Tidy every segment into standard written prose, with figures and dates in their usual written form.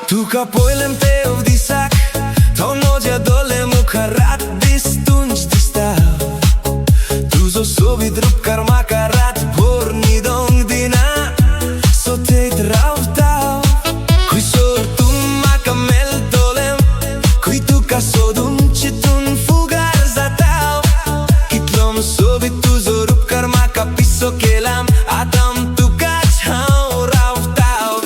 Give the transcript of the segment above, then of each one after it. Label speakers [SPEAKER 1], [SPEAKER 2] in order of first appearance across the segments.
[SPEAKER 1] Тука појлем те овдисак, то ноѓа доле му карат дистунч дистав. Тузо соби друп карма карат борни донг дина, со те травтав. Кој сортум макамел долем, кој тука содум читун фугар затав. Китлом соби тузо руп карма каписо келам, а там тука чао равтав.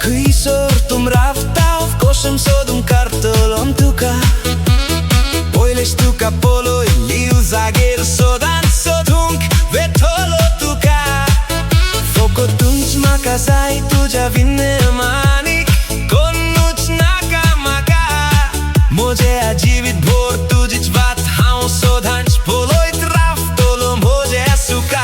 [SPEAKER 1] Quisor tum raftau, koshem sodum kartolom tuka. Poilesh tuka polo liu zager sodan sodunk vetolo tuka. Foko tunch makasai tuja vinne manik konnuch nakamaka. Moje ajivit bor tujich vat haun sodanch poloit raftolom hoje suka.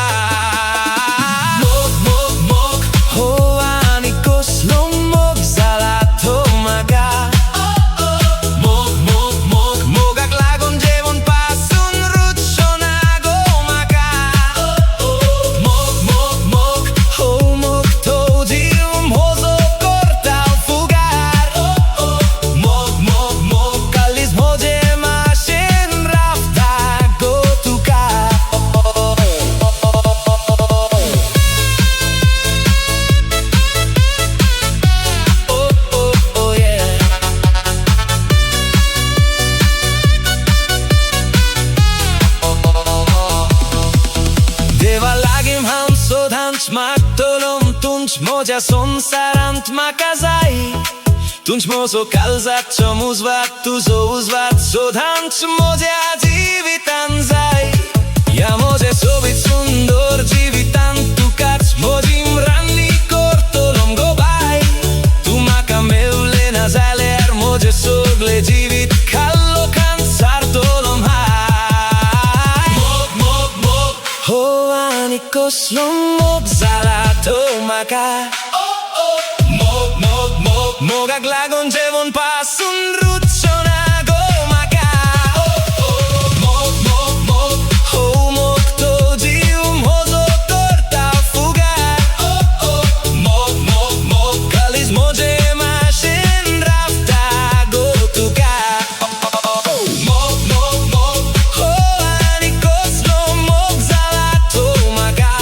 [SPEAKER 1] Maktolom tunch moja son sarant makazai. Tunch mozo kalzat chom uzvat tuzo uzvat sodanch moja jivitanzai. Ja moje sobit sundor jivitan tukat mojim ranni kortolom gobai. Tu makamevle nazaler moje sogle jivit kallo kansar tolom hai. Mog mog mog ho anikos lom zalato maka. Mog mog mog mogak lagon jevon pasun ruchonago maka. Mog mog mog ho mog to jium hozo torta fugar. Mog mog mog kalis moje mashin rafta go tuka. Mog mog mog ho anikos lom mog zalato maka.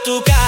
[SPEAKER 1] Tuka.